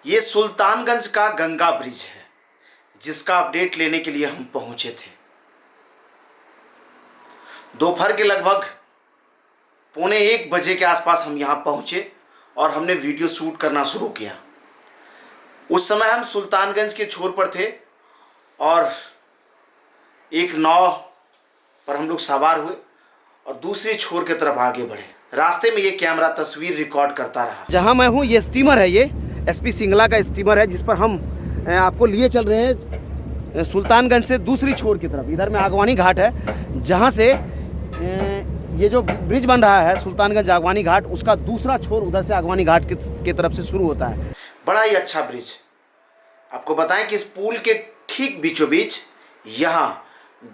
ये सुल्तानगंज का गंगा ब्रिज है जिसका अपडेट लेने के लिए हम पहुंचे थे। दोपहर के लगभग 12:45 के आसपास हम यहां पहुंचे और हमने वीडियो शूट करना शुरू किया। उस समय हम सुल्तानगंज के छोर पर थे और एक नाव पर हम लोग सवार हुए और दूसरे छोर की तरफ आगे बढ़े। रास्ते में ये कैमरा तस्वीर रिकॉर्ड करता रहा। जहां मैं हूं ये स्टीमर है, ये एसपी सिंगला का स्टीमर है जिस पर हम आपको लिए चल रहे हैं सुल्तानगंज से दूसरी छोर की तरफ। इधर में आगवानी घाट है जहां से ये जो ब्रिज बन रहा है सुल्तानगंज आगवानी घाट, उसका दूसरा छोर उधर से आगवानी घाट की तरफ से शुरू होता है। बड़ा ही अच्छा ब्रिज। आपको बताएं कि इस पुल के ठीक बीचों बीच यहाँ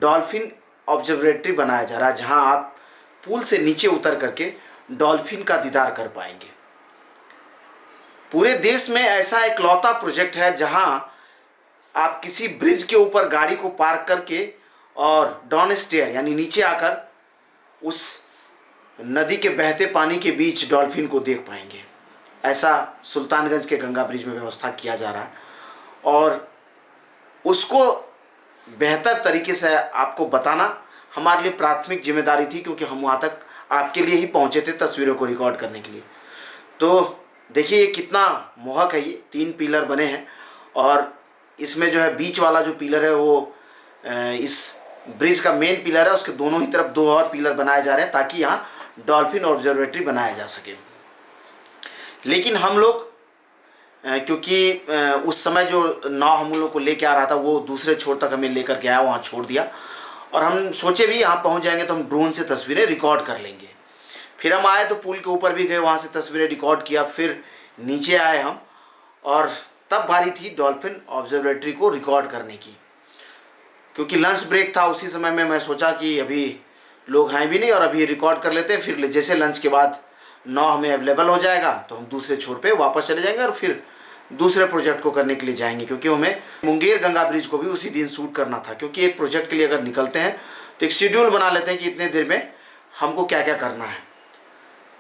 डॉल्फिन ऑब्जर्वेटरी बनाया जा रहा है, जहां आप पुल से नीचे उतर करके डॉल्फिन का दीदार कर पाएंगे। पूरे देश में ऐसा इकलौता प्रोजेक्ट है जहां आप किसी ब्रिज के ऊपर गाड़ी को पार्क करके और डाउन स्टेयर यानी नीचे आकर उस नदी के बहते पानी के बीच डॉल्फिन को देख पाएंगे। ऐसा सुल्तानगंज के गंगा ब्रिज में व्यवस्था किया जा रहा है और उसको बेहतर तरीके से आपको बताना हमारे लिए प्राथमिक जिम्मेदारी थी, क्योंकि हम वहाँ तक आपके लिए ही पहुँचे थे तस्वीरों को रिकॉर्ड करने के लिए। तो देखिए ये कितना मोहक है। ये 3 पिलर बने हैं और इसमें जो है बीच वाला जो पिलर है वो इस ब्रिज का मेन पिलर है। उसके दोनों ही तरफ 2 और पिलर बनाए जा रहे हैं ताकि यहाँ डॉल्फिन ऑब्जर्वेटरी बनाया जा सके। लेकिन हम लोग क्योंकि उस समय जो नाव हम लोग को लेके आ रहा था वो दूसरे छोर तक हमें लेकर के आया, वहाँ छोड़ दिया और हम सोचे भी यहाँ पहुँच जाएंगे तो हम ड्रोन से तस्वीरें रिकॉर्ड कर लेंगे। फिर हम आए तो पुल के ऊपर भी गए, वहाँ से तस्वीरें रिकॉर्ड किया। फिर नीचे आए हम और तब बारी थी डॉल्फिन ऑब्जर्वेटरी को रिकॉर्ड करने की। क्योंकि लंच ब्रेक था उसी समय में मैं सोचा कि अभी लोग हैं भी नहीं और अभी रिकॉर्ड कर लेते हैं, फिर जैसे लंच के बाद नाव हमें अवेलेबल हो जाएगा तो हम दूसरे छोर पे वापस चले जाएंगे और फिर दूसरे प्रोजेक्ट को करने के लिए जाएंगे। क्योंकि हमें मुंगेर गंगा ब्रिज को भी उसी दिन शूट करना था, क्योंकि एक प्रोजेक्ट के लिए अगर निकलते हैं तो एक शेड्यूल बना लेते हैं कि इतने देर में हमको क्या क्या करना है।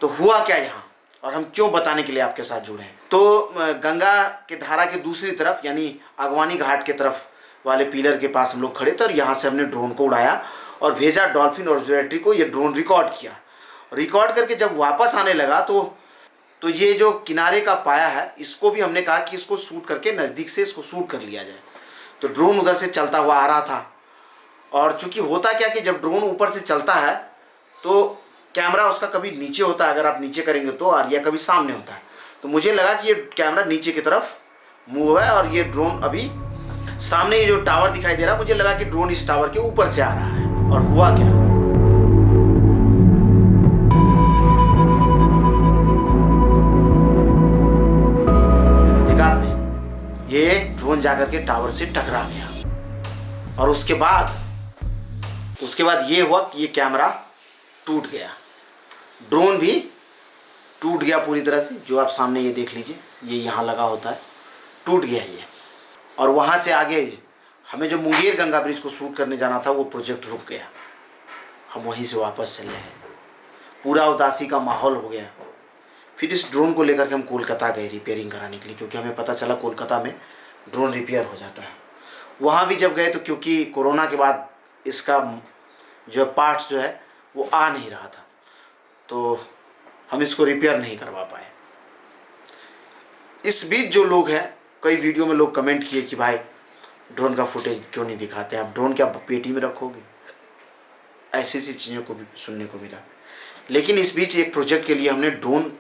तो हुआ क्या यहाँ और हम क्यों बताने के लिए आपके साथ जुड़े हैं। तो गंगा के धारा के दूसरी तरफ यानी आगवानी घाट के तरफ वाले पिलर के पास हम लोग खड़े थे और यहाँ से हमने ड्रोन को उड़ाया और भेजा डॉल्फिन ऑब्जर्वेटरी को। ये ड्रोन रिकॉर्ड किया। रिकॉर्ड करके जब वापस आने लगा तो ये जो किनारे का पाया है इसको भी हमने कहा कि इसको शूट करके नज़दीक से इसको शूट कर लिया जाए। तो ड्रोन उधर से चलता हुआ आ रहा था और चूंकि होता क्या कि जब ड्रोन ऊपर से चलता है तो कैमरा उसका कभी नीचे होता है, अगर आप नीचे करेंगे तो, और या कभी सामने होता है। तो मुझे लगा कि ये कैमरा नीचे की तरफ मूव है और ये ड्रोन अभी सामने ये जो टावर दिखाई दे रहा है, मुझे लगा कि ड्रोन इस टावर के ऊपर से आ रहा है। और हुआ क्या, देखा आपने, ये ड्रोन जाकर के टावर से टकरा गया और उसके बाद ये हुआ कि ये कैमरा टूट गया, ड्रोन भी टूट गया पूरी तरह से। जो आप सामने ये देख लीजिए, ये यहाँ लगा होता है, टूट गया ये। और वहाँ से आगे हमें जो मुंगेर गंगा ब्रिज को शूट करने जाना था वो प्रोजेक्ट रुक गया। हम वहीं से वापस चले आए। पूरा उदासी का माहौल हो गया। फिर इस ड्रोन को लेकर के हम कोलकाता गए रिपेयरिंग कराने के लिए, क्योंकि हमें पता चला कोलकाता में ड्रोन रिपेयर हो जाता है। वहाँ भी जब गए तो क्योंकि कोरोना के बाद इसका जो पार्ट्स जो है वो आ नहीं रहा था, तो हम इसको रिपेयर नहीं करवा पाए। इस बीच जो लोग हैं, कई वीडियो में लोग कमेंट किए कि भाई ड्रोन का फुटेज क्यों नहीं दिखाते, आप ड्रोन क्या पेटी में रखोगे, ऐसी चीज़ों को भी सुनने को मिला। लेकिन इस बीच एक प्रोजेक्ट के लिए हमने ड्रोन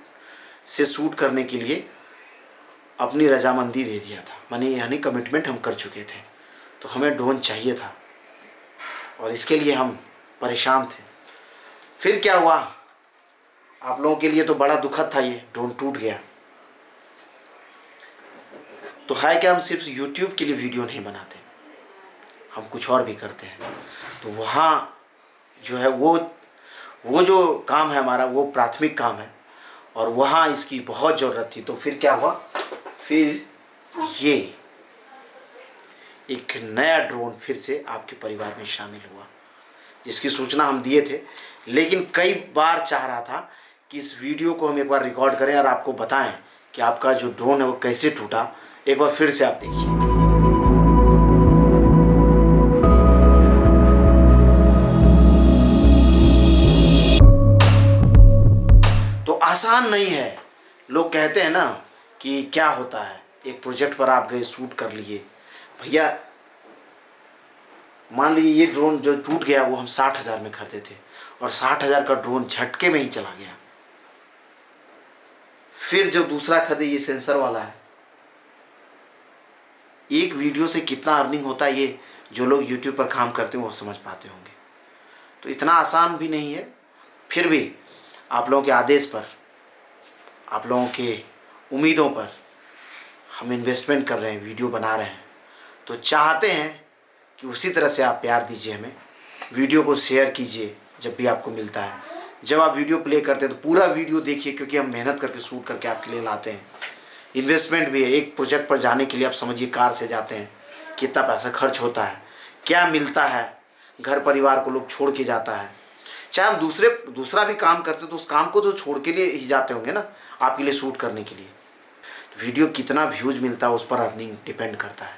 से शूट करने के लिए अपनी रजामंदी दे दिया था, माने यानी कमिटमेंट हम कर चुके थे। तो हमें ड्रोन चाहिए था और इसके लिए हम परेशान थे। फिर क्या हुआ, आप लोगों के लिए तो बड़ा दुखद था, ये ड्रोन टूट गया। तो है कि हम सिर्फ YouTube के लिए वीडियो नहीं बनाते, हम कुछ और भी करते हैं। तो वहाँ जो है वो जो काम है हमारा वो प्राथमिक काम है और वहाँ इसकी बहुत ज़रूरत थी। तो फिर क्या हुआ, फिर ये एक नया ड्रोन फिर से आपके परिवार में शामिल हुआ, जिसकी सूचना हम दिए थे। लेकिन कई बार चाह रहा था कि इस वीडियो को हम एक बार रिकॉर्ड करें और आपको बताएं कि आपका जो ड्रोन है वो कैसे टूटा। एक बार फिर से आप देखिए। तो आसान नहीं है। लोग कहते हैं ना कि क्या होता है, एक प्रोजेक्ट पर आप गए, शूट कर लिए। भैया मान लीजिए ये ड्रोन जो टूट गया वो हम 60,000 में खरीदे थे, और 60,000 का ड्रोन झटके में ही चला गया। फिर जो दूसरा खरीदे ये सेंसर वाला है, एक वीडियो से कितना अर्निंग होता है ये जो लोग यूट्यूब पर काम करते हैं वो समझ पाते होंगे। तो इतना आसान भी नहीं है। फिर भी आप लोगों के आदेश पर, आप लोगों के उम्मीदों पर हम इन्वेस्टमेंट कर रहे हैं, वीडियो बना रहे हैं। तो चाहते हैं कि उसी तरह से आप प्यार दीजिए हमें, वीडियो को शेयर कीजिए जब भी आपको मिलता है। जब आप वीडियो प्ले करते हैं तो पूरा वीडियो देखिए, क्योंकि हम मेहनत करके शूट करके आपके लिए लाते हैं। इन्वेस्टमेंट भी है। एक प्रोजेक्ट पर जाने के लिए आप समझिए कार से जाते हैं, कितना पैसा खर्च होता है, क्या मिलता है, घर परिवार को लोग छोड़ के जाता है। चाहे हम दूसरा भी काम करते तो उस काम को तो छोड़ के लिए ही जाते होंगे ना, आपके लिए शूट करने के लिए। वीडियो कितना व्यूज़ मिलता है उस पर अर्निंग डिपेंड करता है।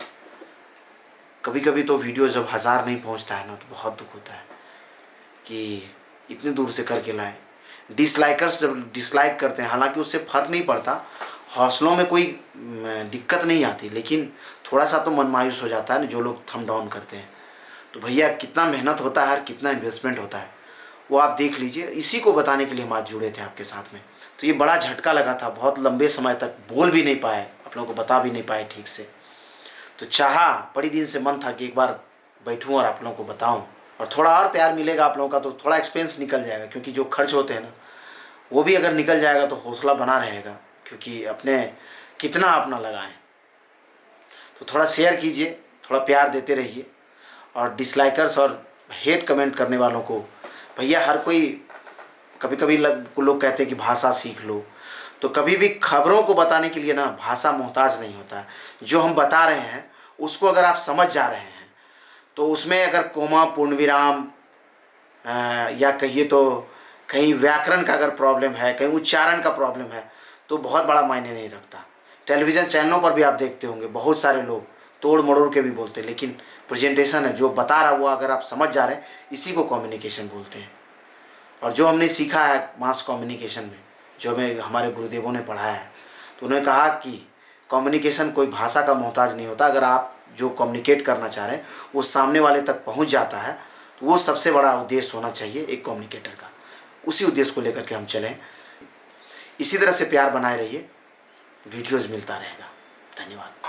कभी कभी तो वीडियो जब 1000 नहीं पहुंचता है ना तो बहुत दुख होता है कि इतने दूर से करके लाए। डिसलाइकर्स जब डिसलाइक करते हैं, हालांकि उससे फ़र्क नहीं पड़ता, हौसलों में कोई दिक्कत नहीं आती, लेकिन थोड़ा सा तो मन मायूस हो जाता है ना जो लोग थंब डाउन करते हैं। तो भैया कितना मेहनत होता है और कितना इन्वेस्टमेंट होता है वो आप देख लीजिए। इसी को बताने के लिए हम आज जुड़े थे आपके साथ में। तो ये बड़ा झटका लगा था, बहुत लंबे समय तक बोल भी नहीं पाए, आप लोगों को बता भी नहीं पाए ठीक से। तो चाहा, बड़ी दिन से मन था कि एक बार बैठूं और आप लोगों को बताऊं, और थोड़ा और प्यार मिलेगा आप लोगों का तो थोड़ा एक्सपेंस निकल जाएगा, क्योंकि जो खर्च होते हैं ना वो भी अगर निकल जाएगा तो हौसला बना रहेगा, क्योंकि अपने कितना अपना लगाएं। तो थोड़ा शेयर कीजिए, थोड़ा प्यार देते रहिए। और डिसलाइकर्स और हेट कमेंट करने वालों को, भैया हर कोई, कभी कभी लोग कहते हैं कि भाषा सीख लो, तो कभी भी खबरों को बताने के लिए ना भाषा मोहताज नहीं होता है। जो हम बता रहे हैं उसको अगर आप समझ जा रहे हैं तो उसमें अगर कोमा, पूर्ण विराम, या कहिए तो कहीं व्याकरण का अगर प्रॉब्लम है, कहीं उच्चारण का प्रॉब्लम है, तो बहुत बड़ा मायने नहीं रखता। टेलीविज़न चैनलों पर भी आप देखते होंगे बहुत सारे लोग तोड़ मड़ोड़ के भी बोलते हैं, लेकिन प्रेजेंटेशन है, जो बता रहा वो अगर आप समझ जा रहे हैं, इसी को कम्युनिकेशन बोलते हैं। और जो हमने सीखा है मास कम्युनिकेशन में, जो हमें हमारे गुरुदेवों ने पढ़ाया है, तो उन्होंने कहा कि कम्युनिकेशन कोई भाषा का मोहताज नहीं होता। अगर आप जो कम्युनिकेट करना चाह रहे हैं वो सामने वाले तक पहुंच जाता है, तो वो सबसे बड़ा उद्देश्य होना चाहिए एक कम्युनिकेटर का। उसी उद्देश्य को लेकर के हम चलें। इसी तरह से प्यार बनाए रहिए, वीडियोज़ मिलता रहेगा। धन्यवाद।